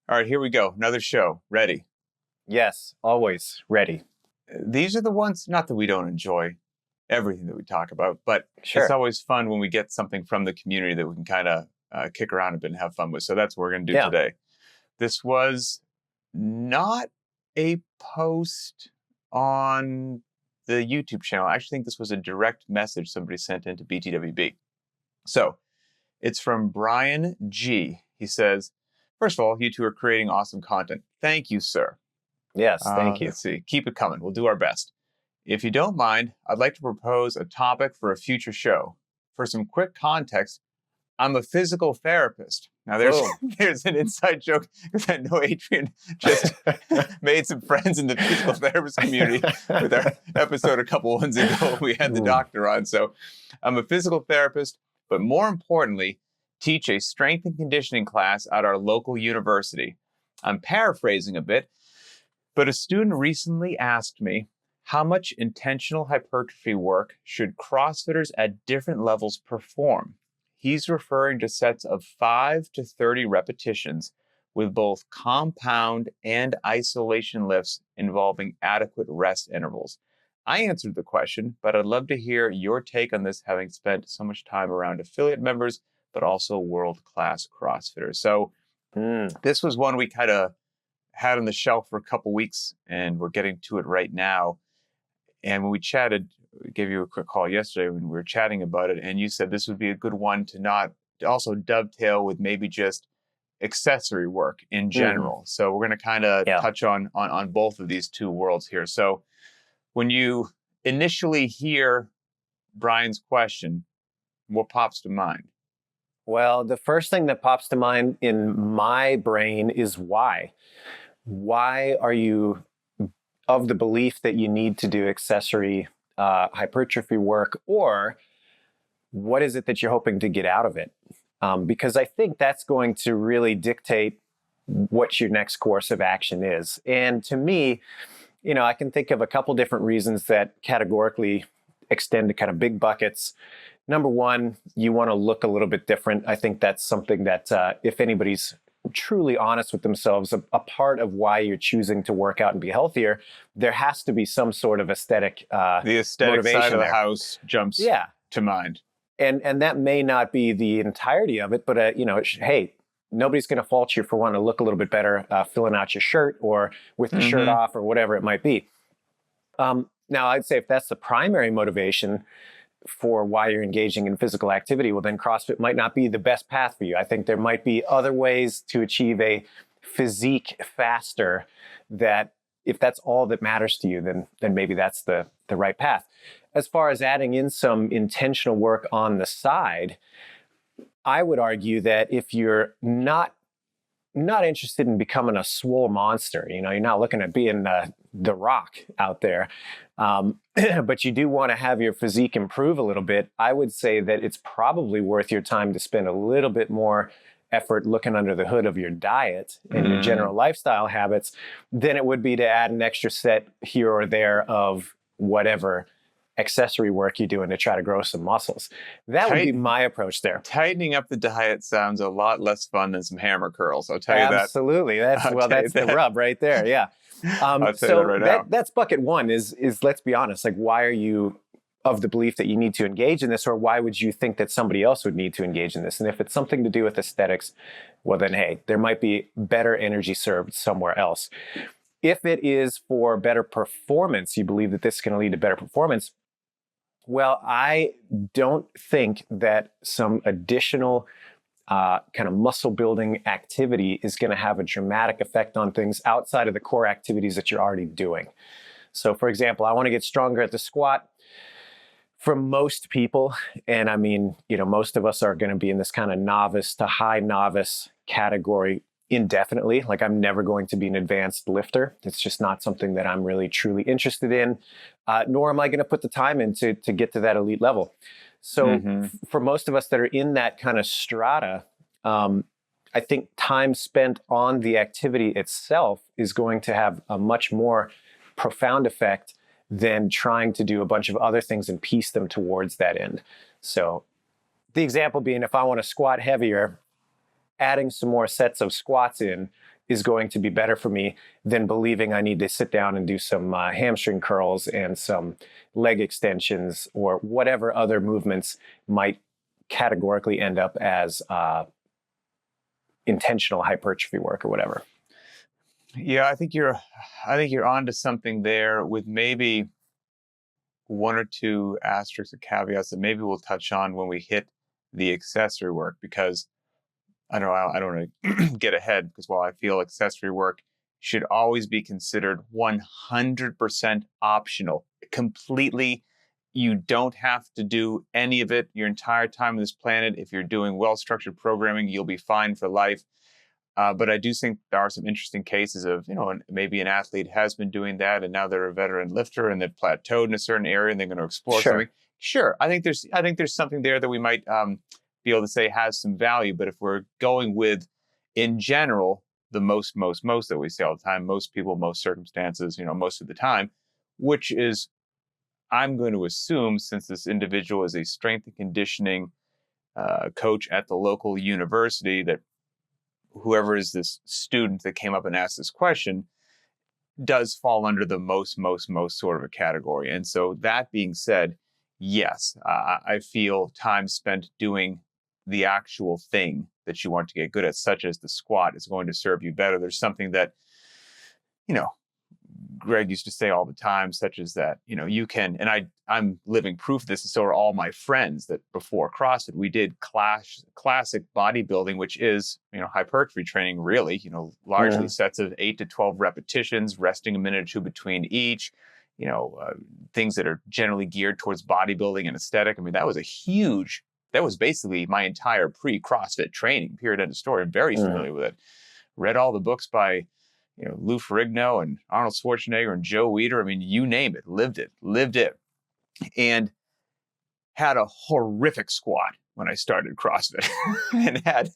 All right, here we go. Another show. Ready? Yes, always ready. These are the ones, not that we don't enjoy everything that we talk about, but Sure. it's always fun when we get something from the community that we can kind of kick around a bit and have fun with. So that's what we're going to do Yeah. today. This was not a post on the YouTube channel. I actually think this was a direct message somebody sent into btwb. So it's from Brian G. He says, first of all, you two are creating awesome content. Thank you, sir. Yes, thank you. Let's see. Keep it coming. We'll do our best. If you don't mind, I'd like to propose a topic for a future show. For some quick context, I'm a physical therapist. Now, there's an inside joke because I know Adrian just made some friends in the physical therapist community with our episode a couple ones ago. We had the doctor on. So I'm a physical therapist, but more importantly, teach a strength and conditioning class at our local university. I'm paraphrasing a bit, but a student recently asked me, how much intentional hypertrophy work should CrossFitters at different levels perform? He's referring to sets of 5 to 30 repetitions with both compound and isolation lifts involving adequate rest intervals. I answered the question, but I'd love to hear your take on this, having spent so much time around affiliate members, but also world-class CrossFitters. So this was one we kind of had on the shelf for a couple weeks, and we're getting to it right now. And when we chatted, we gave you a quick call yesterday when we were chatting about it, and you said this would be a good one to also dovetail with maybe just accessory work in general. So we're going to kind of touch on both of these two worlds here. So when you initially hear Brian's question, what pops to mind? Well, the first thing that pops to mind in my brain is why. Why are you of the belief that you need to do accessory hypertrophy work, or what is it that you're hoping to get out of it? Because I think that's going to really dictate what your next course of action is. And to me, I can think of a couple different reasons that categorically extend to kind of big buckets. Number one, you want to look a little bit different. I think that's something that if anybody's truly honest with themselves, a part of why you're choosing to work out and be healthier, there has to be some sort of aesthetic the aesthetic motivation side of the there. house jumps to mind. And that may not be the entirety of it, but hey, nobody's going to fault you for wanting to look a little bit better filling out your shirt or with the shirt off or whatever it might be. Now, I'd say if that's the primary motivation for why you're engaging in physical activity, well, then CrossFit might not be the best path for you. I think there might be other ways to achieve a physique faster that if that's all that matters to you, then maybe that's the right path. As far as adding in some intentional work on the side, I would argue that if you're not interested in becoming a swole monster, you're not looking at being the Rock out there, but you do want to have your physique improve a little bit, I would say that it's probably worth your time to spend a little bit more effort looking under the hood of your diet and your general lifestyle habits than it would be to add an extra set here or there of whatever accessory work you're doing to try to grow some muscles. That would be my approach there. Tightening up the diet sounds a lot less fun than some hammer curls. I'll tell you that. Absolutely. That's the rub right there. Yeah. I'll tell you that right now. That's bucket one is let's be honest, like, why are you of the belief that you need to engage in this, or why would you think that somebody else would need to engage in this? And if it's something to do with aesthetics, well then, hey, there might be better energy served somewhere else. If it is for better performance, you believe that this is going to lead to better performance, well, I don't think that some additional kind of muscle building activity is going to have a dramatic effect on things outside of the core activities that you're already doing. So for example, I want to get stronger at the squat. For most people, and I mean, most of us are going to be in this kind of novice to high novice category indefinitely. Like, I'm never going to be an advanced lifter. It's just not something that I'm really truly interested in, nor am I going to put the time in to get to that elite level. So for most of us that are in that kind of strata, I think time spent on the activity itself is going to have a much more profound effect than trying to do a bunch of other things and piece them towards that end. So the example being, if I want to squat heavier, adding some more sets of squats in is going to be better for me than believing I need to sit down and do some hamstring curls and some leg extensions or whatever other movements might categorically end up as intentional hypertrophy work or whatever. Yeah, I think you're onto something there with maybe one or two asterisks or caveats that maybe we'll touch on when we hit the accessory work, because I don't want to get ahead, because while I feel accessory work should always be considered 100% optional, completely, you don't have to do any of it your entire time on this planet. If you're doing well-structured programming, you'll be fine for life. But I do think there are some interesting cases of, maybe an athlete has been doing that and now they're a veteran lifter and they've plateaued in a certain area and they're going to explore something. Sure. I think there's something there that we might be able to say has some value. But if we're going with, in general, the most that we say all the time, most people, most circumstances, most of the time, which is, I'm going to assume, since this individual is a strength and conditioning coach at the local university, that whoever is this student that came up and asked this question does fall under the most sort of a category. And so that being said, yes, I feel time spent doing the actual thing that you want to get good at, such as the squat, is going to serve you better. There's something that, Greg used to say all the time, such as that, you can, and I'm living proof of this, and so are all my friends, that before CrossFit, we did classic bodybuilding, which is, hypertrophy training, really, largely sets of 8 to 12 repetitions, resting a minute or two between each, things that are generally geared towards bodybuilding and aesthetic. I mean, that was basically my entire pre-CrossFit training, period, end of story. I'm very familiar with it. Read all the books by Lou Ferrigno and Arnold Schwarzenegger and Joe Weider. I mean, you name it, lived it. And had a horrific squat when I started CrossFit and had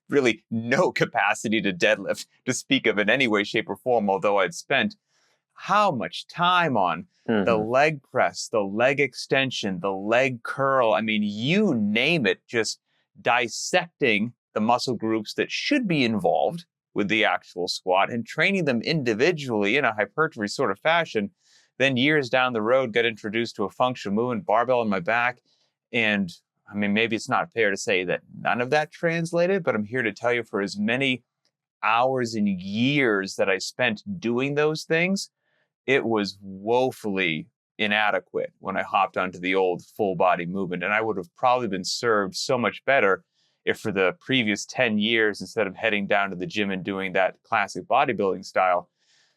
really no capacity to deadlift to speak of in any way, shape, or form, although I'd spent how much time on the leg press, the leg extension, the leg curl. I mean, you name it, just dissecting the muscle groups that should be involved with the actual squat and training them individually in a hypertrophy sort of fashion. Then years down the road, got introduced to a functional movement, barbell on my back. And I mean, maybe it's not fair to say that none of that translated, but I'm here to tell you, for as many hours and years that I spent doing those things, it was woefully inadequate when I hopped onto the old full body movement. And I would have probably been served so much better if for the previous 10 years, instead of heading down to the gym and doing that classic bodybuilding style,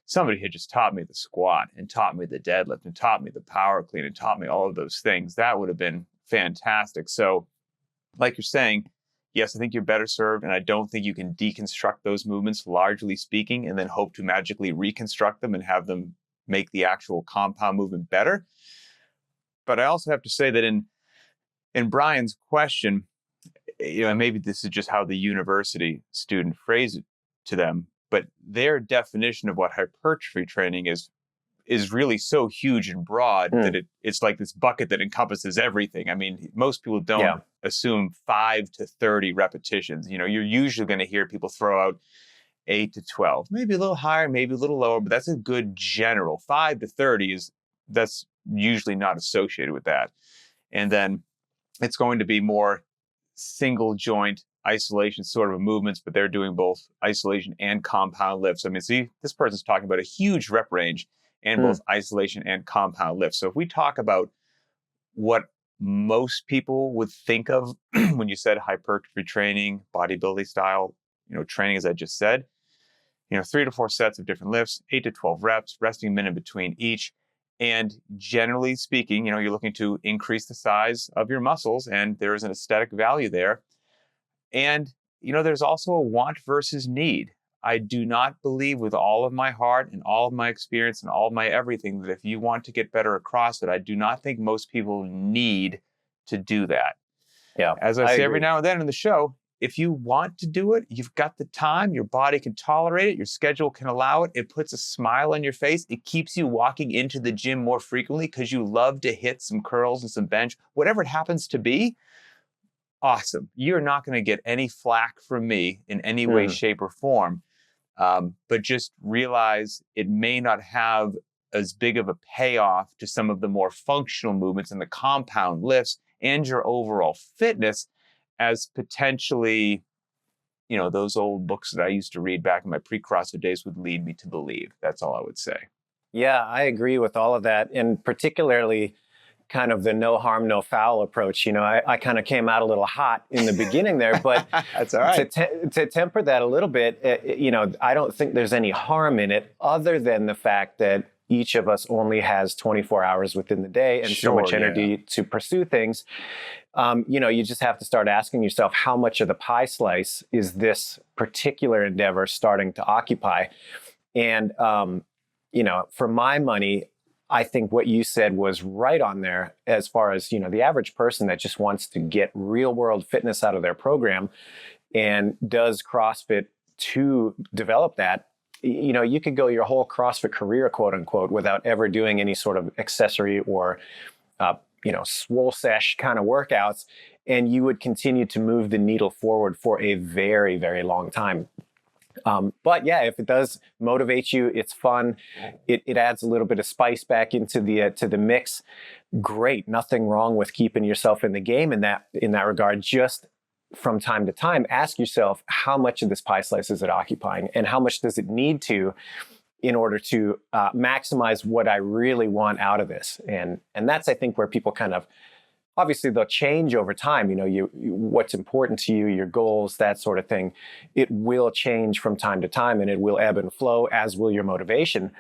somebody had just taught me the squat and taught me the deadlift and taught me the power clean and taught me all of those things. That would have been fantastic. So like you're saying, yes, I think you're better served. And I don't think you can deconstruct those movements, largely speaking, and then hope to magically reconstruct them and have them make the actual compound movement better. But I also have to say that in Brian's question, maybe this is just how the university student phrased it to them, but their definition of what hypertrophy training is really so huge and broad that it's like this bucket that encompasses everything. I mean, most people don't assume 5 to 30 repetitions. You're usually going to hear people throw out 8 to 12, maybe a little higher, maybe a little lower, but that's a good general. 5 to 30 that's usually not associated with that. And then it's going to be more single joint isolation sort of movements, but they're doing both isolation and compound lifts. I mean, see, this person's talking about a huge rep range and both isolation and compound lifts. So if we talk about what most people would think of when you said hypertrophy training, bodybuilding style, training, as I just said, 3 to 4 sets of different lifts, 8 to 12 reps, resting a minute between each. And generally speaking, you're looking to increase the size of your muscles, and there is an aesthetic value there. And, there's also a want versus need. I do not believe with all of my heart and all of my experience and all of my everything that if you want to get better at CrossFit, I do not think most people need to do that. Yeah, as I say every now and then in the show, if you want to do it, you've got the time, your body can tolerate it, your schedule can allow it, it puts a smile on your face, it keeps you walking into the gym more frequently because you love to hit some curls and some bench, whatever it happens to be, awesome. You're not going to get any flack from me in any way, shape, or form. but just realize it may not have as big of a payoff to some of the more functional movements and the compound lifts and your overall fitness as potentially, those old books that I used to read back in my pre-CrossFit days would lead me to believe. That's all I would say. Yeah, I agree with all of that. And particularly kind of the no harm, no foul approach. I kind of came out a little hot in the beginning there, but that's all right. To temper that a little bit, I don't think there's any harm in it other than the fact that each of us only has 24 hours within the day and so much energy to pursue things. You just have to start asking yourself, how much of the pie slice is this particular endeavor starting to occupy? And, for my money, I think what you said was right on there as far as, the average person that just wants to get real world fitness out of their program and does CrossFit to develop that. You could go your whole CrossFit career, quote unquote, without ever doing any sort of accessory or, swole sesh kind of workouts, and you would continue to move the needle forward for a very, very long time. But yeah, if it does motivate you, it's fun. It adds a little bit of spice back into the mix. Great, nothing wrong with keeping yourself in the game in that regard. Just from time to time, ask yourself, how much of this pie slice is it occupying, and how much does it need to in order to maximize what I really want out of this? And that's, I think, where people kind of, obviously they'll change over time. You what's important to you, your goals, that sort of thing. It will change from time to time, and it will ebb and flow, as will your motivation.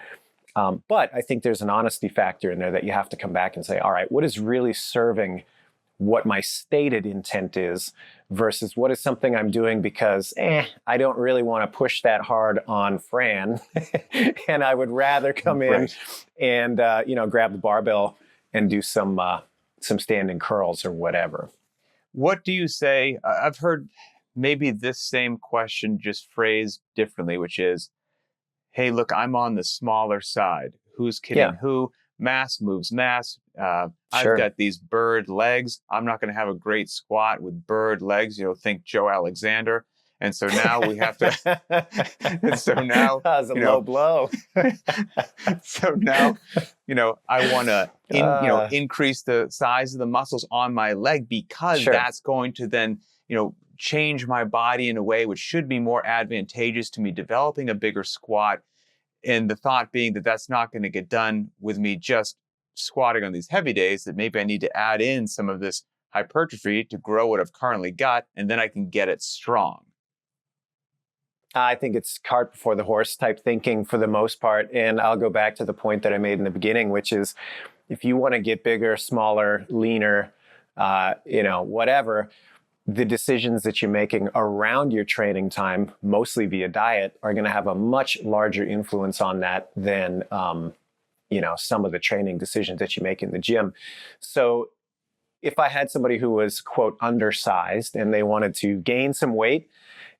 But I think there's an honesty factor in there that you have to come back and say, all right, what is really serving what my stated intent is versus what is something I'm doing because I don't really want to push that hard on Fran and I would rather come in and grab the barbell and do some standing curls or whatever. What do you say? I've heard maybe this same question just phrased differently, which is, hey, look, I'm on the smaller side. Who's kidding who? Mass moves mass. I've got these bird legs. I'm not going to have a great squat with bird legs. Think Joe Alexander. And so now we have to. And so now that was a low blow. So now, I want to increase the size of the muscles on my leg because that's going to then change my body in a way which should be more advantageous to me developing a bigger squat. And the thought being that that's not going to get done with me just squatting on these heavy days, that maybe I need to add in some of this hypertrophy to grow what I've currently got, and then I can get it strong. I think it's cart before the horse type thinking for the most part. And I'll go back to the point that I made in the beginning, which is if you want to get bigger, smaller, leaner, whatever, the decisions that you're making around your training time, mostly via diet, are going to have a much larger influence on that than, some of the training decisions that you make in the gym. So if I had somebody who was, quote, undersized and they wanted to gain some weight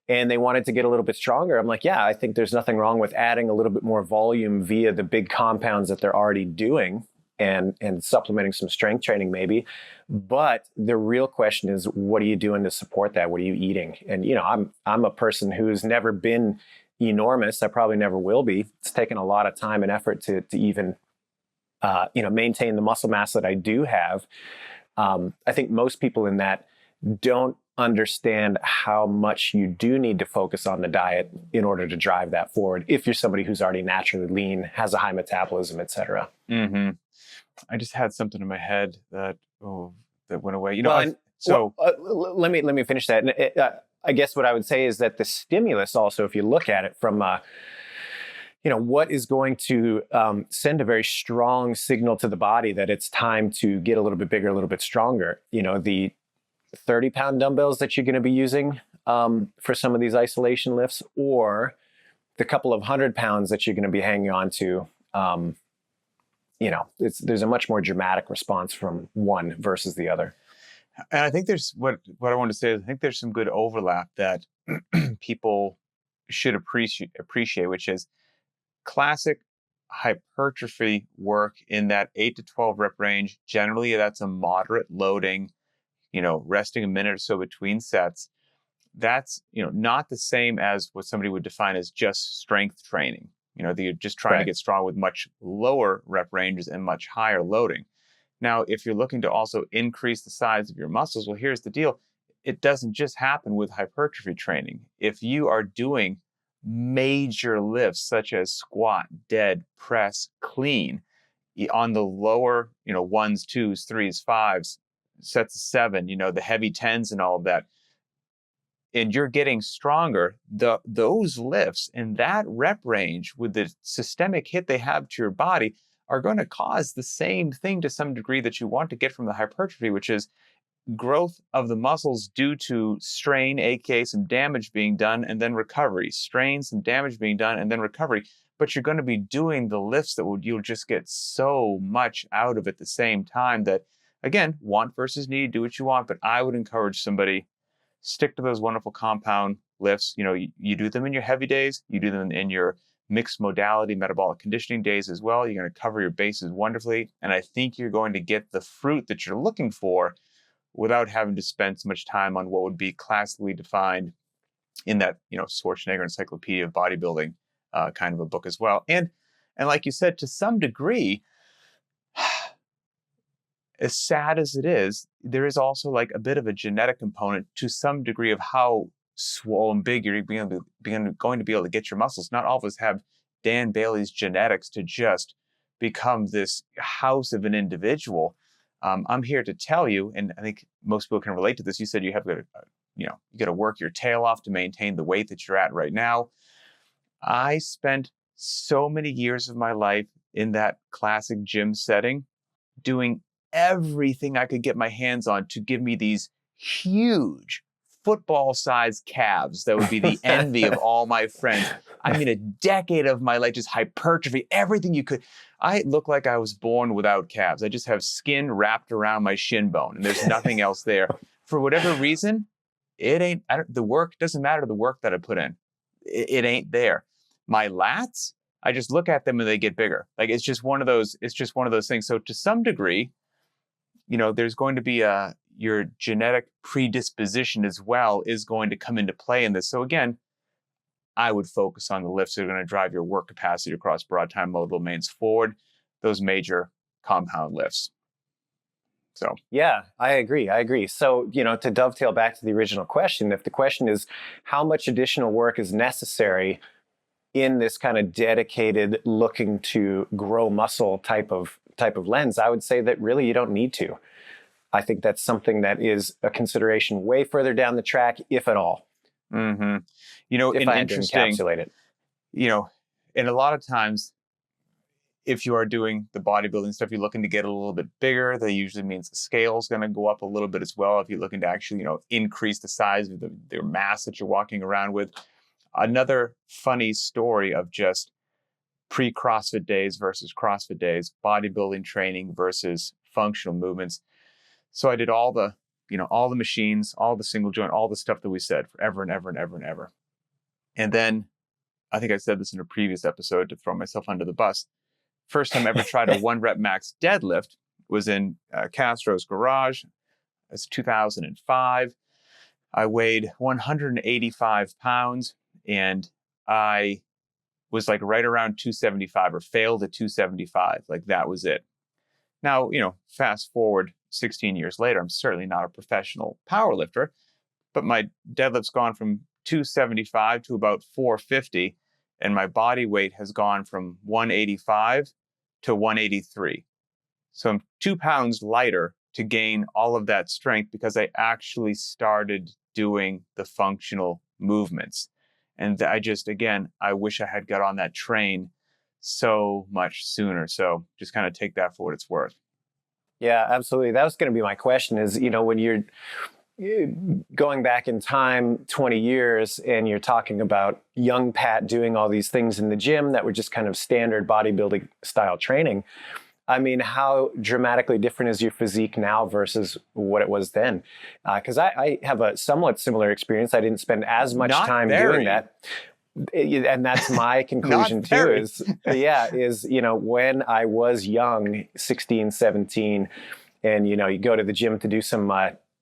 and they wanted to get a little bit stronger, I'm like, yeah, I think there's nothing wrong with adding a little bit more volume via the big compounds that they're already doing and supplementing some strength training maybe. But the real question is, what are you doing to support that? What are you eating? And, I'm a person who's never been enormous. I probably never will be. It's taken a lot of time and effort to even, maintain the muscle mass that I do have. I think most people in that don't understand how much you do need to focus on the diet in order to drive that forward. If you're somebody who's already naturally lean, has a high metabolism, et cetera. Mm-hmm. I just had something in my head that went away. Let me finish that. I guess what I would say is that the stimulus also, if you look at it from, what is going to send a very strong signal to the body that it's time to get a little bit bigger, a little bit stronger. The 30-pound dumbbells that you're going to be using for some of these isolation lifts, or the couple of 100 pounds that you're going to be hanging on to. There's a much more dramatic response from one versus the other. And I think there's what I want to say is I think there's some good overlap that people should appreciate, which is classic hypertrophy work in that 8 to 12 rep range. Generally, that's a moderate loading, resting a minute or so between sets. that's, not the same as what somebody would define as just strength training. That you're just trying to get strong with much lower rep ranges and much higher loading. Now, if you're looking to also increase the size of your muscles, well, here's the deal. It doesn't just happen with hypertrophy training. If you are doing major lifts such as squat, dead, press, clean, on the lower, ones, twos, threes, fives, sets of 7, the heavy 10s and all of that, and you're getting stronger, those lifts and that rep range with the systemic hit they have to your body are going to cause the same thing to some degree that you want to get from the hypertrophy, which is growth of the muscles due to strain, aka some damage being done, and then recovery. Strain, some damage being done, and then recovery. But you're going to be doing the lifts that you'll just get so much out of at the same time that, again, want versus need, do what you want. But I would encourage somebody, stick to those wonderful compound lifts. You do them in your heavy days, you do them in your mixed modality metabolic conditioning days as well. You're going to cover your bases wonderfully. And I think you're going to get the fruit that you're looking for without having to spend so much time on what would be classically defined in that, Schwarzenegger Encyclopedia of Bodybuilding kind of a book as well. And like you said, to some degree, as sad as it is, there is also like a bit of a genetic component to some degree of how swollen big you're going to be able to get your muscles. Not all of us have Dan Bailey's genetics to just become this house of an individual. I'm here to tell you, and I think most people can relate to this. You said you have to, you got to work your tail off to maintain the weight that you're at right now. I spent so many years of my life in that classic gym setting, doing everything I could get my hands on to give me these huge football-sized calves that would be the envy of all my friends. I mean, a decade of my life, just hypertrophy, everything you could. I look like I was born without calves. I just have skin wrapped around my shin bone, and there's nothing else there. For whatever reason, the work doesn't matter, the work that I put in. It ain't there. My lats, I just look at them and they get bigger. Like it's just one of those things. So to some degree, there's going to be your genetic predisposition as well is going to come into play in this. So again, I would focus on the lifts that are going to drive your work capacity across broad time mode domains forward, those major compound lifts. So yeah, I agree. So, to dovetail back to the original question, if the question is how much additional work is necessary in this kind of dedicated looking to grow muscle type of lens, I would say that really you don't need to. I think that's something that is a consideration way further down the track, if at all. Mm-hmm. If I had to encapsulate it. And a lot of times, if you are doing the bodybuilding stuff, you're looking to get a little bit bigger. That usually means the scale's going to go up a little bit as well. If you're looking to actually, increase the size of the mass that you're walking around with. Another funny story of just pre-CrossFit days versus CrossFit days, bodybuilding training versus functional movements. So I did all the machines, all the single joint, all the stuff that we said forever and ever and ever and ever. And then I think I said this in a previous episode to throw myself under the bus. First time I ever tried a 1 rep max deadlift was in Castro's garage. It's 2005. I weighed 185 pounds and I was like right around 275 or failed at 275. Like that was it. Now, fast forward 16 years later, I'm certainly not a professional power lifter, but my deadlift's gone from 275 to about 450, and my body weight has gone from 185 to 183. So I'm 2 pounds lighter to gain all of that strength because I actually started doing the functional movements. And I wish I had got on that train so much sooner. So just kind of take that for what it's worth. Yeah, absolutely. That was going to be my question is, when you're going back in time 20 years and you're talking about young Pat doing all these things in the gym that were just kind of standard bodybuilding style training. I mean, how dramatically different is your physique now versus what it was then? Because I have a somewhat similar experience. I didn't spend as much time doing that. And that's my conclusion too is when I was young, 16, 17, and, you go to the gym to do some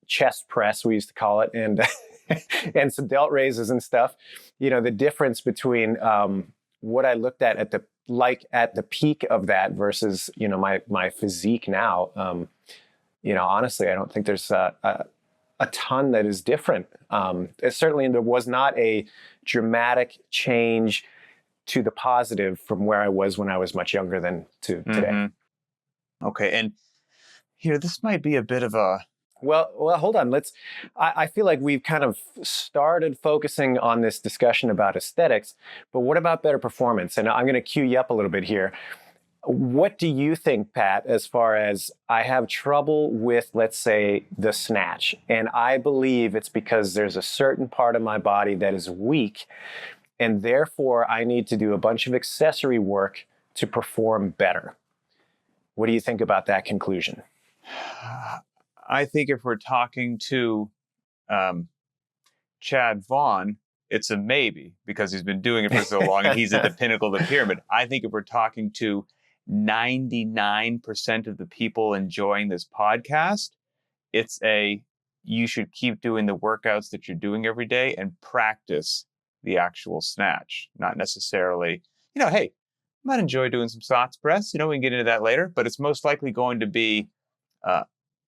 chest press, we used to call it. And and some delt raises and stuff. The difference between what I looked at the peak of that versus my physique now. Honestly, I don't think there's a ton that is different. Certainly, there was not a dramatic change to the positive from where I was when I was much younger than to today. Mm-hmm. Okay, and this might be a bit of a well, hold on. I feel like we've kind of started focusing on this discussion about aesthetics, but what about better performance? And I'm going to cue you up a little bit here. What do you think, Pat, as far as I have trouble with, let's say, the snatch, and I believe it's because there's a certain part of my body that is weak, and therefore I need to do a bunch of accessory work to perform better. What do you think about that conclusion? I think if we're talking to Chad Vaughn, it's a maybe because he's been doing it for so long and he's at the pinnacle of the pyramid. I think if we're talking to 99% of the people enjoying this podcast, it's you should keep doing the workouts that you're doing every day and practice the actual snatch, not necessarily, hey, I might enjoy doing some SOTS press, we can get into that later, but it's most likely going to be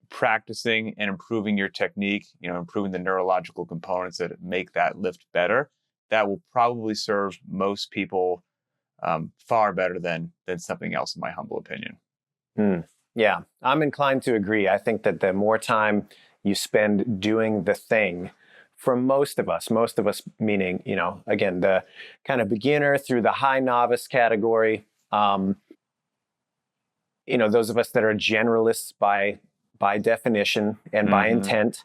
practicing and improving your technique, improving the neurological components that make that lift better. That will probably serve most people far better than something else, in my humble opinion. Yeah, I'm inclined to agree. I think that the more time you spend doing the thing, for most of us meaning, again, the kind of beginner through the high novice category, those of us that are generalists by definition and by intent,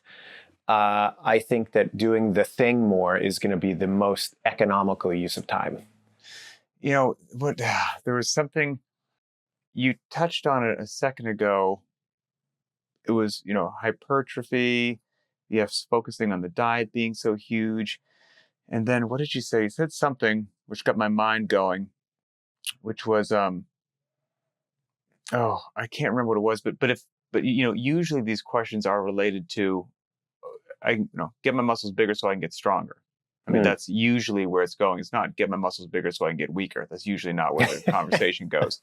I think that doing the thing more is going to be the most economical use of time. There was something you touched on it a second ago. It was, hypertrophy, yes, focusing on the diet being so huge. And then what did you say? You said something which got my mind going, which was, I can't remember what it was, but usually these questions are related to, get my muscles bigger so I can get stronger. I mean, that's usually where it's going. It's not get my muscles bigger so I can get weaker. That's usually not where the conversation goes.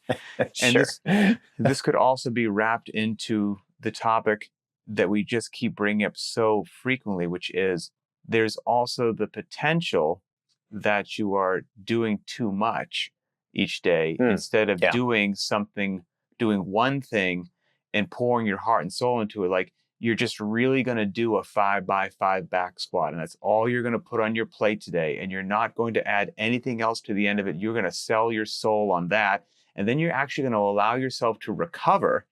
Sure. And this could also be wrapped into the topic that we just keep bringing up so frequently, which is there's also the potential that you are doing too much each day instead of doing one thing and pouring your heart and soul into it. Like, you're just really going to do a 5x5 back squat, and that's all you're going to put on your plate today. And you're not going to add anything else to the end of it. You're going to sell your soul on that. And then you're actually going to allow yourself to recover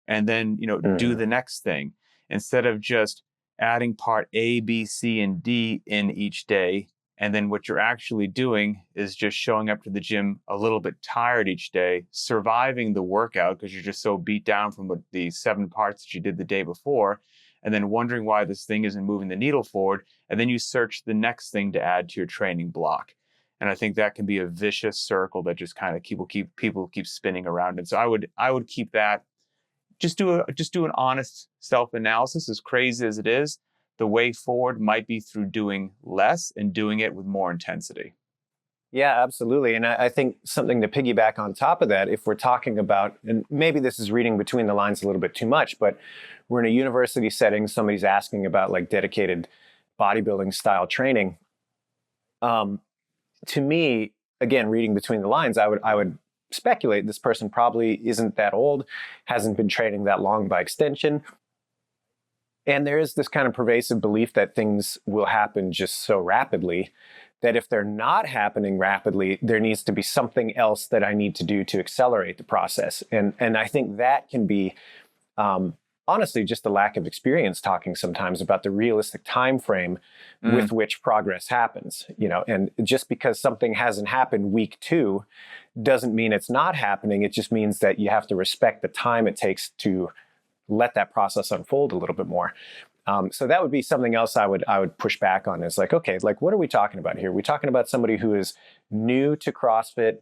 and then, do the next thing instead of just adding part A, B, C, and D in each day. And then what you're actually doing is just showing up to the gym a little bit tired each day, surviving the workout because you're just so beat down from the 7 parts that you did the day before, and then wondering why this thing isn't moving the needle forward. And then you search the next thing to add to your training block. And I think that can be a vicious circle that just kind of people keep spinning around. And so I would keep that. Just do an honest self-analysis, as crazy as it is. The way forward might be through doing less and doing it with more intensity. Yeah, absolutely. And I think something to piggyback on top of that, if we're talking about, and maybe this is reading between the lines a little bit too much, but we're in a university setting, somebody's asking about like dedicated bodybuilding style training. To me, again, reading between the lines, I would speculate this person probably isn't that old, hasn't been training that long by extension. And there is this kind of pervasive belief that things will happen just so rapidly that if they're not happening rapidly, there needs to be something else that I need to do to accelerate the process. And I think that can be, honestly, just a lack of experience talking sometimes about the realistic time frame with which progress happens. And just because something hasn't happened week 2 doesn't mean it's not happening. It just means that you have to respect the time it takes to let that process unfold a little bit more. So that would be something else I would push back on, is like, okay, like, what are we talking about here? We're talking about somebody who is new to CrossFit,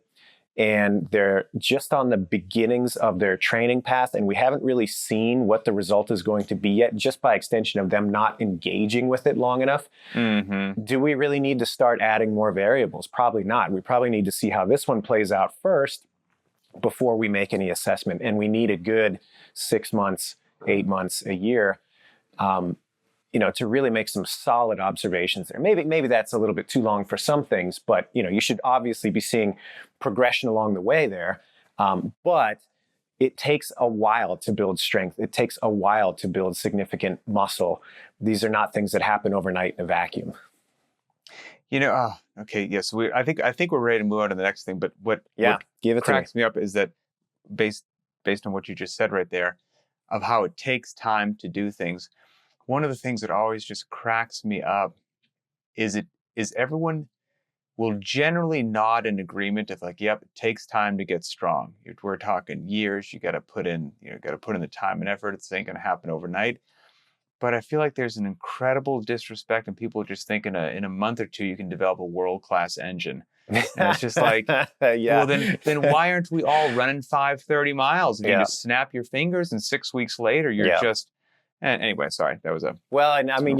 and they're just on the beginnings of their training path, and we haven't really seen what the result is going to be yet, just by extension of them not engaging with it long enough. Do we really need to start adding more variables? Probably not. We probably need to see how this one plays out first before we make any assessment. And we need a good 6 months, 8 months, a year, to really make some solid observations there. Maybe that's a little bit too long for some things, but you should obviously be seeing progression along the way there. But it takes a while to build strength. It takes a while to build significant muscle. These are not things that happen overnight in a vacuum. Okay, yes. I think we're ready to move on to the next thing. But what cracks me up is that based on what you just said right there, of how it takes time to do things. One of the things that always just cracks me up is everyone will generally nod in agreement of like, yep, it takes time to get strong. We're talking years. You got to put in the time and effort. It ain't going to happen overnight. But I feel like there's an incredible disrespect, and people just think in a month or two you can develop a world-class engine. And it's just like, well, then why aren't we all running 5:30 miles? And you just snap your fingers, and 6 weeks later you're just. And anyway, sorry, that was a. Well, and I mean,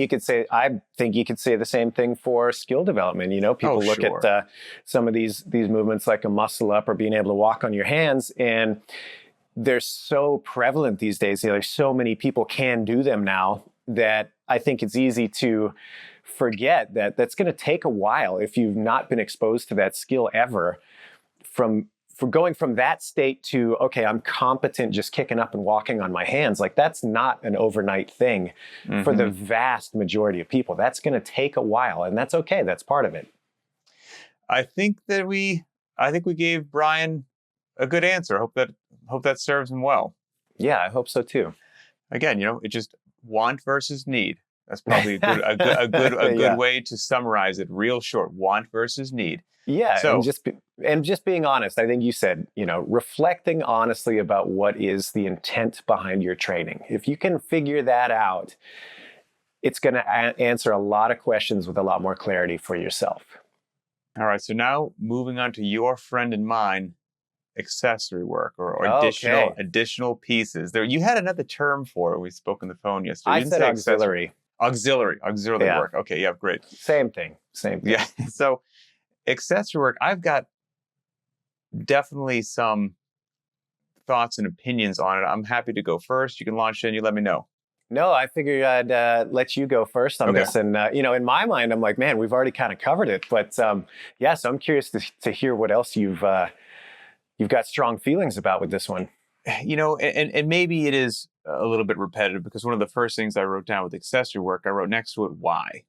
I think you could say the same thing for skill development. People look at some of these movements like a muscle up or being able to walk on your hands, and they're so prevalent these days. There's so many people can do them now that I think it's easy to forget that that's going to take a while if you've not been exposed to that skill ever. For going from that state to, okay, I'm competent just kicking up and walking on my hands, like that's not an overnight thing for the vast majority of people. That's going to take a while, and that's okay. That's part of it. I think we gave Brian a good answer. Hope that serves him well. Yeah, I hope so too. Again, it just want versus need. That's probably a good way to summarize it. Real short: want versus need. Yeah, so, and just being honest. I think you said, reflecting honestly about what is the intent behind your training. If you can figure that out, it's going to answer a lot of questions with a lot more clarity for yourself. All right, so now moving on to your friend and mine, accessory work or additional pieces. There, you had another term for it. We spoke on the phone yesterday. I said auxiliary. Auxiliary work. Okay, yeah, great. Same thing. Yeah. So accessory work, I've got definitely some thoughts and opinions on it. I'm happy to go first. You can launch in. You let me know. No, I figured I'd let you go first on this. And, in my mind, I'm like, man, we've already kind of covered it. But so I'm curious to hear what else you've got strong feelings about with this one. And maybe it is a little bit repetitive, because one of the first things I wrote down with accessory work, I wrote next to it, why?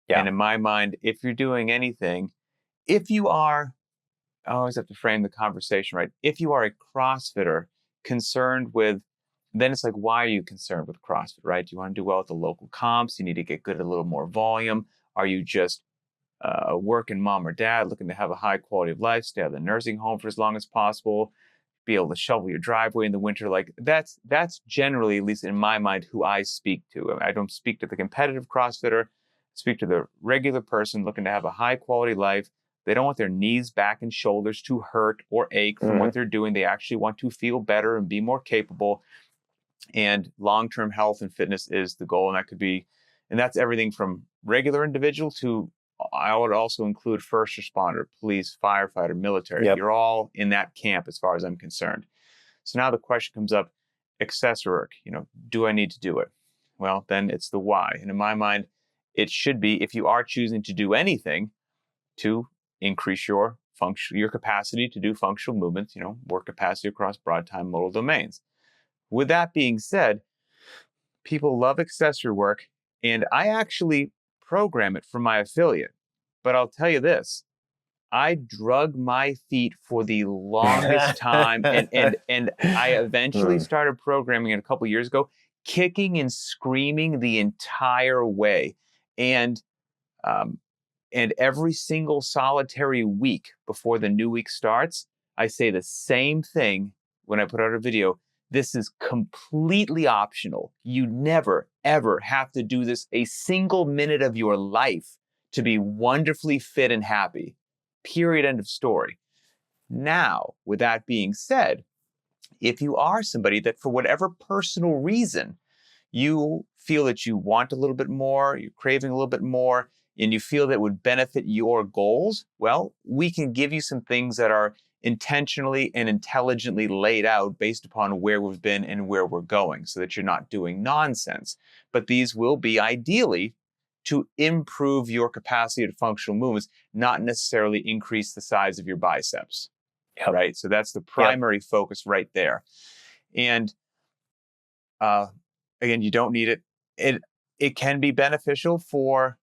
Yeah. And in my mind, if you're doing anything, I always have to frame the conversation right. If you are a CrossFitter concerned with, then it's like, why are you concerned with CrossFit, right? Do you want to do well at the local comps? You need to get good at a little more volume? Are you just a working mom or dad looking to have a high quality of life, stay out of the nursing home for as long as possible, be able to shovel your driveway in the winter? Like that's generally, at least in my mind, who I speak to. I don't speak to the competitive CrossFitter. I speak to the regular person looking to have a high quality life. They don't want their knees, back, and shoulders to hurt or ache from what they're doing. They actually want to feel better and be more capable. And long-term health and fitness is the goal. And that's everything from regular individual to, I would also include first responder, police, firefighter, military. Yep. You're all in that camp as far as I'm concerned. So now the question comes up, accessory work, do I need to do it? Well, then it's the why. And in my mind, it should be, if you are choosing to do anything, to increase your capacity to do functional movements, work capacity across broad time modal domains. With that being said, people love accessory work, and I actually program it for my affiliate. But I'll tell you this, I drug my feet for the longest time, and I eventually started programming it a couple years ago, kicking and screaming the entire way. And every single solitary week before the new week starts, I say the same thing when I put out a video. This is completely optional. You never, ever have to do this a single minute of your life to be wonderfully fit and happy. Period. End of story. Now, with that being said, if you are somebody that for whatever personal reason, you feel that you want a little bit more, you're craving a little bit more, and you feel that would benefit your goals, well, we can give you some things that are intentionally and intelligently laid out based upon where we've been and where we're going so that you're not doing nonsense. But these will be ideally to improve your capacity to functional movements, not necessarily increase the size of your biceps. Yep. Right? So that's the primary focus right there. And again, you don't need it. It can be beneficial for,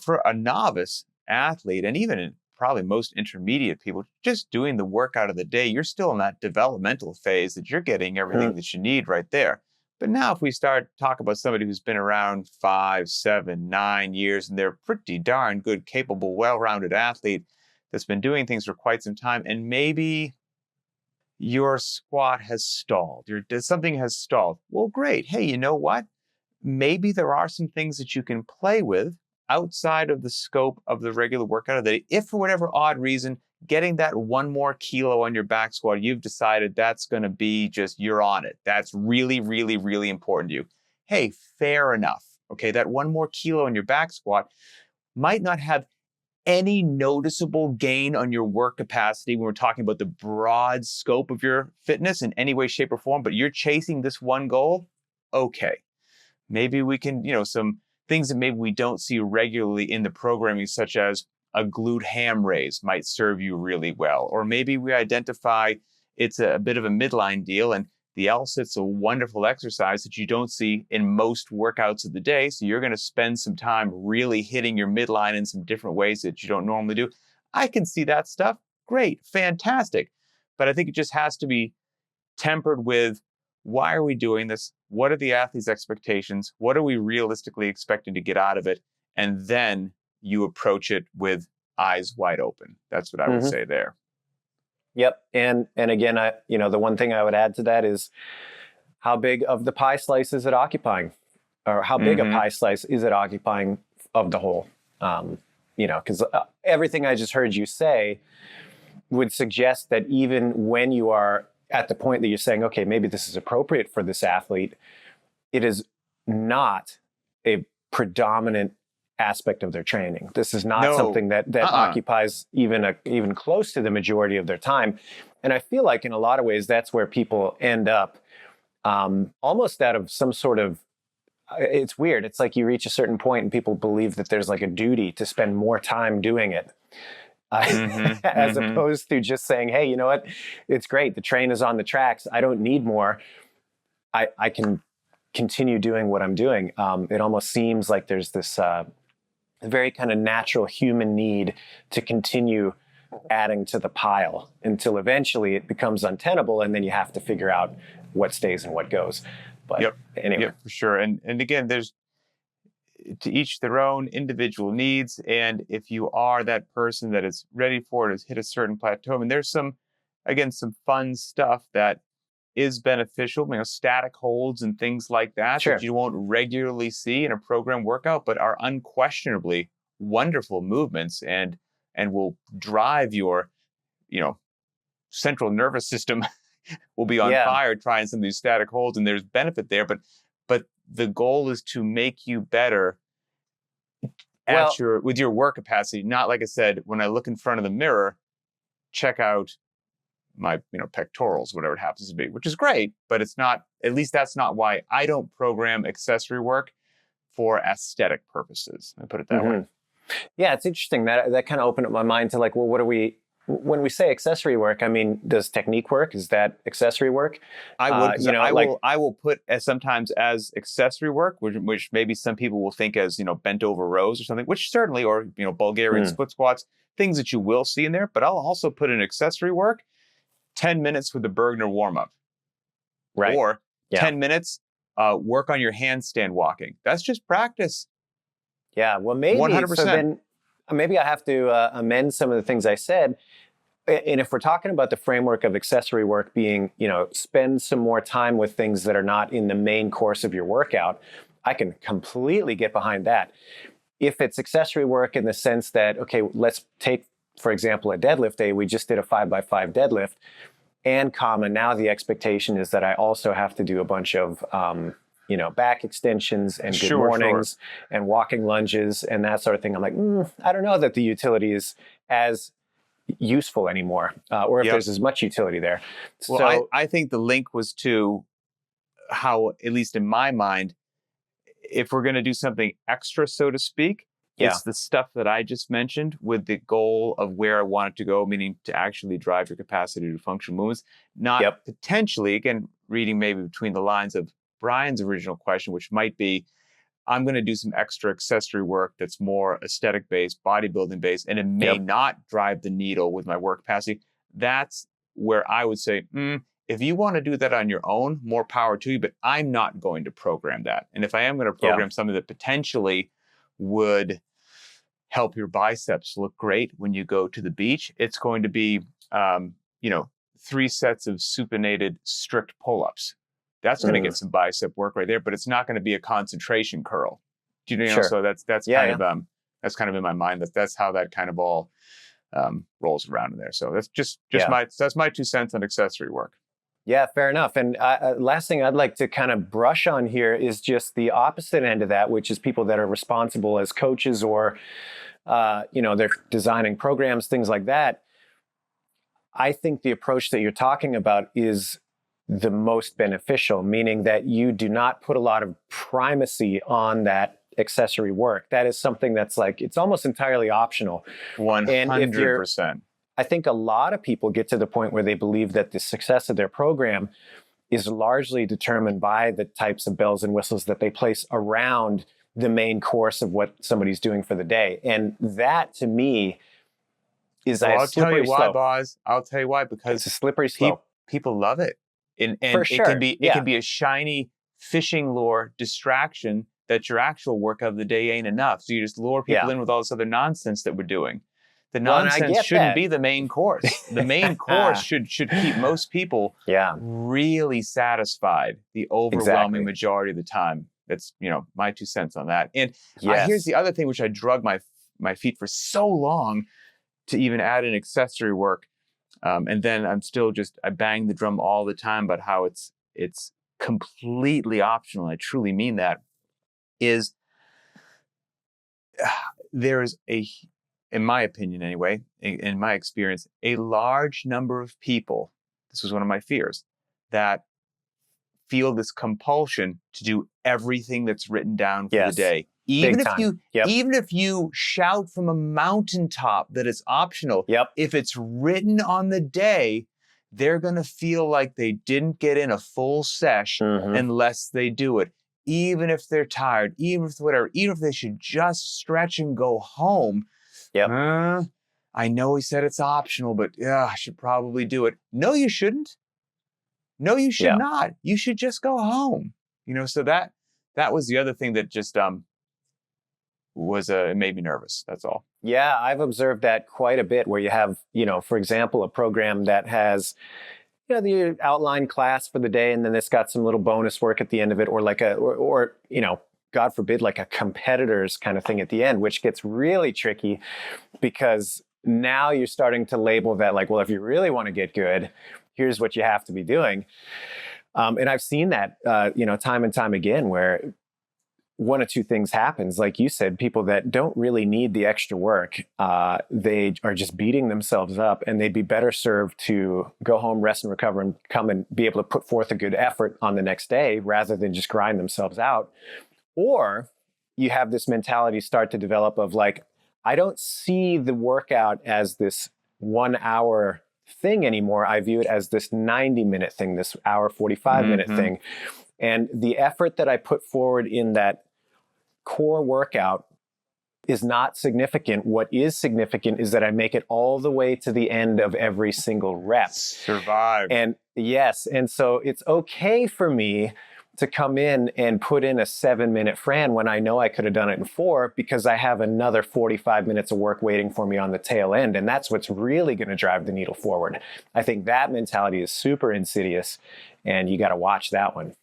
for a novice athlete, and even in probably most intermediate people, just doing the workout of the day. You're still in that developmental phase that you're getting everything that you need right there. But now if we start talking about somebody who's been around 5, 7, 9 years, and they're pretty darn good, capable, well-rounded athlete that's been doing things for quite some time, and maybe your squat has stalled, something has stalled. Well, great. Hey, you know what? Maybe there are some things that you can play with outside of the scope of the regular workout of the day. If for whatever odd reason, getting that 1 more kilo on your back squat, you've decided that's going to be just, you're on it. That's really, really, really important to you. Hey, fair enough. Okay, that 1 more kilo on your back squat might not have any noticeable gain on your work capacity when we're talking about the broad scope of your fitness in any way, shape, or form, but you're chasing this one goal. Okay. Maybe we can, some things that maybe we don't see regularly in the programming, such as a glute ham raise might serve you really well. Or maybe we identify it's a bit of a midline deal, and the L-sit's a wonderful exercise that you don't see in most workouts of the day. So you're going to spend some time really hitting your midline in some different ways that you don't normally do. I can see that stuff. Great, fantastic. But I think it just has to be tempered with, why are we doing this? What are the athlete's expectations? What are we realistically expecting to get out of it? And then you approach it with eyes wide open. That's what I would say there. Yep. And again, the one thing I would add to that is, how big of the pie slice is it occupying? Or how big a pie slice is it occupying of the whole? Because everything I just heard you say would suggest that even when you are at the point that you're saying, okay, maybe this is appropriate for this athlete, it is not a predominant aspect of their training. This is not something that occupies even close to the majority of their time. And I feel like in a lot of ways, that's where people end up almost out of some sort of, it's weird. It's like you reach a certain point and people believe that there's like a duty to spend more time doing it. As opposed to just saying, hey, you know what? It's great. The train is on the tracks. I don't need more. I can continue doing what I'm doing. It almost seems like there's this very kind of natural human need to continue adding to the pile until eventually it becomes untenable, and then you have to figure out what stays and what goes. But anyway. Yep, for sure. And again, there's to each their own individual needs. And if you are that person that is ready for it, has hit a certain plateau, and there's some fun stuff that is beneficial, static holds and things like that, that you won't regularly see in a program workout, but are unquestionably wonderful movements and will drive your, central nervous system will be on fire trying some of these static holds, and there's benefit there. But the goal is to make you better with your work capacity. Not, like I said, when I look in front of the mirror, check out my pectorals, whatever it happens to be, which is great, but it's not, at least that's not why I don't program accessory work for aesthetic purposes. I put it that way. Yeah, it's interesting. That kind of opened up my mind to like, well, what are we, when we say accessory work, I mean, does technique work? Is that accessory work? I will put sometimes as accessory work, which maybe some people will think as, bent over rows or something, which certainly, or, Bulgarian split squats, things that you will see in there. But I'll also put in accessory work, 10 minutes with the Bergner warm-up. Right. Or 10 minutes, work on your handstand walking. That's just practice. Yeah, well, maybe 100%. So then maybe I have to amend some of the things I said. And if we're talking about the framework of accessory work being, spend some more time with things that are not in the main course of your workout, I can completely get behind that. If it's accessory work in the sense that, okay, let's take for example, a deadlift day, we just did a 5x5 deadlift, and now the expectation is that I also have to do a bunch of, back extensions and good mornings and walking lunges and that sort of thing. I'm like, I don't know that the utility is as useful anymore, or if there's as much utility there. Well, so I think the link was to how, at least in my mind, if we're going to do something extra, so to speak, it's the stuff that I just mentioned with the goal of where I want it to go, meaning to actually drive your capacity to function movements, not potentially, again, reading maybe between the lines of Brian's original question, which might be, I'm going to do some extra accessory work that's more aesthetic based, bodybuilding based, and it may not drive the needle with my work capacity. That's where I would say, if you want to do that on your own, more power to you, but I'm not going to program that. And if I am going to program something that potentially would help your biceps look great when you go to the beach, it's going to be, 3 sets of supinated strict pull-ups. That's going to get some bicep work right there, but it's not going to be a concentration curl. Do you know? So that's kind of in my mind. That's how that kind of all rolls around in there. So that's just my 2 cents on accessory work. Yeah, fair enough. And last thing I'd like to kind of brush on here is just the opposite end of that, which is people that are responsible as coaches or, they're designing programs, things like that. I think the approach that you're talking about is the most beneficial, meaning that you do not put a lot of primacy on that accessory work. That is something that's like, it's almost entirely optional. 100%. I think a lot of people get to the point where they believe that the success of their program is largely determined by the types of bells and whistles that they place around the main course of what somebody's doing for the day. And that, to me, is I'll tell you why, Boz. I'll tell you why, because it's a slippery slope. People love it. And for sure. It can be a shiny fishing lure distraction that your actual work of the day ain't enough. So you just lure people in with all this other nonsense that we're doing. The nonsense shouldn't be the main course. The main course should keep most people really satisfied the overwhelming majority of the time. That's, my 2 cents on that. And here's the other thing, which I drug my feet for so long to even add in accessory work. And then I bang the drum all the time about how it's completely optional. I truly mean that. Is there's in my opinion anyway, in my experience, a large number of people, this was one of my fears, that feel this compulsion to do everything that's written down for the day. Even if you shout from a mountaintop that it's optional, if it's written on the day, they're going to feel like they didn't get in a full sesh unless they do it. Even if they're tired, even if they should just stretch and go home. I know he said it's optional, but I should probably do it. No, you shouldn't. No, you should not. You should just go home. So that was the other thing that just it made me nervous. That's all. Yeah, I've observed that quite a bit, where you have, for example, a program that has, the outline class for the day, and then it's got some little bonus work at the end of it, or like or God forbid, like a competitor's kind of thing at the end, which gets really tricky, because now you're starting to label that like, well, if you really want to get good, here's what you have to be doing. And I've seen that, time and time again, where one of two things happens. Like you said, people that don't really need the extra work, they are just beating themselves up, and they'd be better served to go home, rest and recover, and come and be able to put forth a good effort on the next day rather than just grind themselves out. Or you have this mentality start to develop of like, I don't see the workout as this 1 hour thing anymore. I view it as this 90-minute thing, this hour, 45-minute thing. And the effort that I put forward in that core workout is not significant. What is significant is that I make it all the way to the end of every single rep. Survive. And so it's okay for me to come in and put in a 7-minute Fran when I know I could have done it in 4, because I have another 45 minutes of work waiting for me on the tail end. And that's what's really going to drive the needle forward. I think that mentality is super insidious, and you got to watch that one.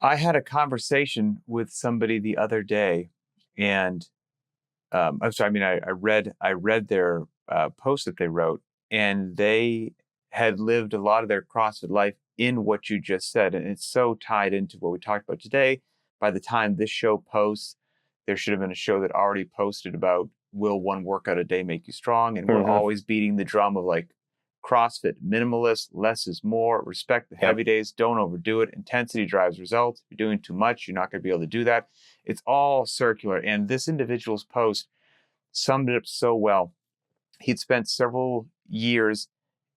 I had a conversation with somebody the other day, and I read their post that they wrote, and they had lived a lot of their CrossFit life in what you just said. And it's so tied into what we talked about today. By the time this show posts, there should have been a show that already posted about, will one workout a day make you strong? And we're always beating the drum of like CrossFit minimalist, less is more, respect the heavy days, don't overdo it. Intensity drives results. If you're doing too much, you're not going to be able to do that. It's all circular. And this individual's post summed it up so well. He'd spent several years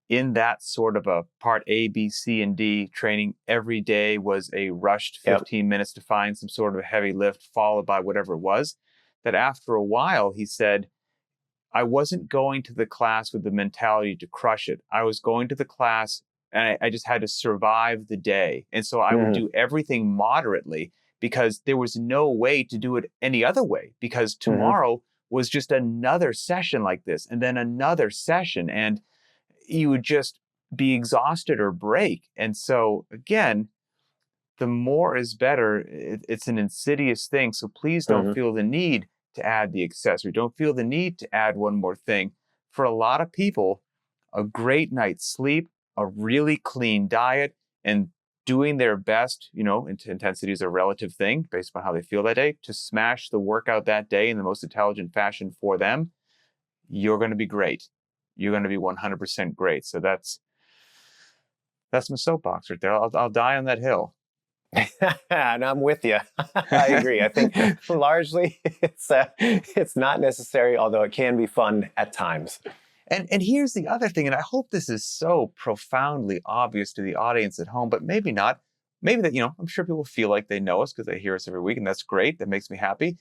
in that sort of a part A, B, C, and D training. Every day was a rushed 15 minutes to find some sort of a heavy lift, followed by whatever it was. That after a while, he said, I wasn't going to the class with the mentality to crush it. I was going to the class and I just had to survive the day. And so I would do everything moderately because there was no way to do it any other way, because tomorrow was just another session like this and then another session. And you would just be exhausted or break. And so again, the more is better. It's an insidious thing. So please don't feel the need to add the accessory. Don't feel the need to add one more thing. For a lot of people, a great night's sleep, a really clean diet, and doing their best, intensity is a relative thing based on how they feel that day, to smash the workout that day in the most intelligent fashion for them, you're going to be great. You're going to be 100% great. So that's my soapbox right there. I'll die on that hill. And I'm with you. I agree. I think largely it's not necessary, although it can be fun at times. And here's the other thing, and I hope this is so profoundly obvious to the audience at home, but maybe not. Maybe that, I'm sure people feel like they know us because they hear us every week, and that's great. That makes me happy.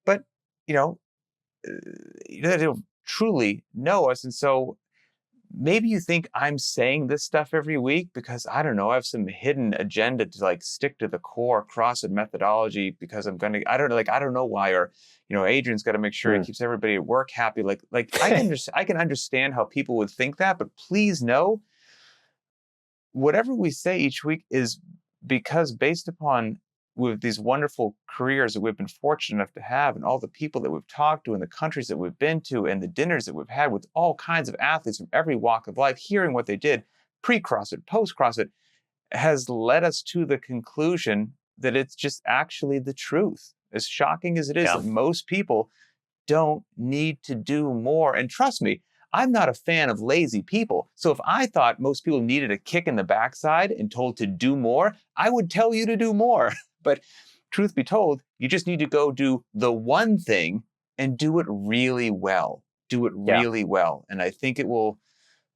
But, they don't truly know us. And so maybe you think I'm saying this stuff every week because, I don't know, I have some hidden agenda to like stick to the core CrossFit methodology because I don't know why, or, Adrian's got to make sure he keeps everybody at work happy. Like I can understand how people would think that, but please know, whatever we say each week is because based upon with these wonderful careers that we've been fortunate enough to have, and all the people that we've talked to, and the countries that we've been to, and the dinners that we've had with all kinds of athletes from every walk of life, hearing what they did pre-CrossFit, post-CrossFit, has led us to the conclusion that it's just actually the truth. As shocking as it is, that most people don't need to do more. And trust me, I'm not a fan of lazy people. So if I thought most people needed a kick in the backside and told to do more, I would tell you to do more. But truth be told, you just need to go do the one thing and do it really well. Do it really well. And I think it will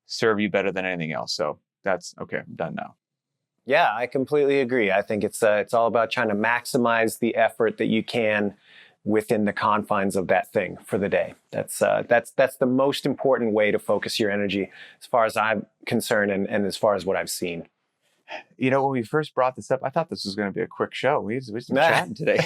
serve you better than anything else. So that's okay. I'm done now. Yeah, I completely agree. I think it's all about trying to maximize the effort that you can within the confines of that thing for the day. That's the most important way to focus your energy, as far as I'm concerned, and as far as what I've seen. When we first brought this up, I thought this was going to be a quick show. We've been chatting today.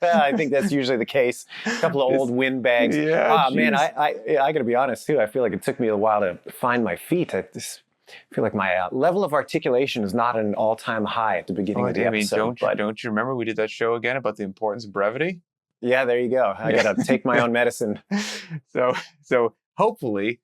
I think that's usually the case. A couple of old windbags. Yeah, man, I got to be honest too. I feel like it took me a while to find my feet. I just feel like my level of articulation is not at an all-time high at the beginning of the episode. Don't you remember we did that show again about the importance of brevity? Yeah, there you go. I got to take my own medicine. So hopefully,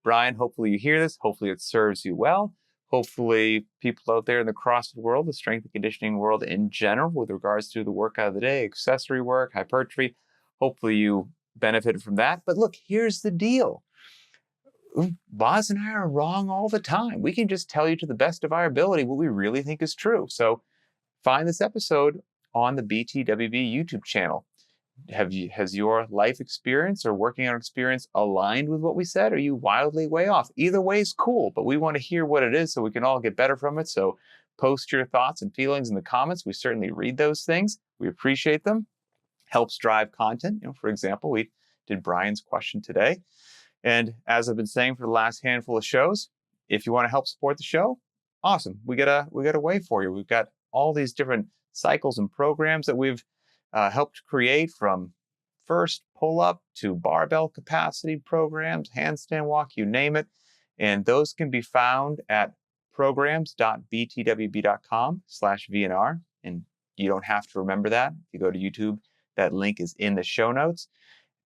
Brian, you hear this. Hopefully it serves you well. Hopefully people out there in the CrossFit world, the strength and conditioning world in general, with regards to the workout of the day, accessory work, hypertrophy, hopefully you benefited from that. But look, here's the deal. Boz and I are wrong all the time. We can just tell you to the best of our ability what we really think is true. So find this episode on the btwb YouTube channel. Has your life experience or working out experience aligned with what we said? Are you wildly way off? Either way is cool, but we want to hear what it is so we can all get better from it. So post your thoughts and feelings in the comments. We certainly read those things. We appreciate them. Helps drive content. For example, we did Brian's question today. And as I've been saying for the last handful of shows, if you want to help support the show, awesome. We got a way for you. We've got all these different cycles and programs that we've helped create, from first pull-up to barbell capacity programs, handstand walk, you name it. And those can be found at programs.btwb.com/VNR. And you don't have to remember that. If you go to YouTube, that link is in the show notes.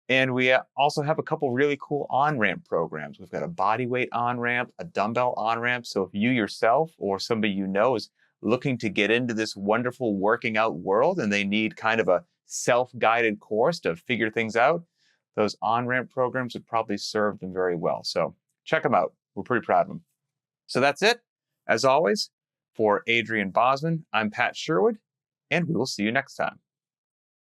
And we also have a couple really cool on-ramp programs. We've got a bodyweight on-ramp, a dumbbell on-ramp. So if you yourself or somebody you know is looking to get into this wonderful working out world and they need kind of a self-guided course to figure things out, those on-ramp programs would probably serve them very well. So check them out. We're pretty proud of them. So that's it. As always, for Adrian Bosman, I'm Pat Sherwood, and we will see you next time.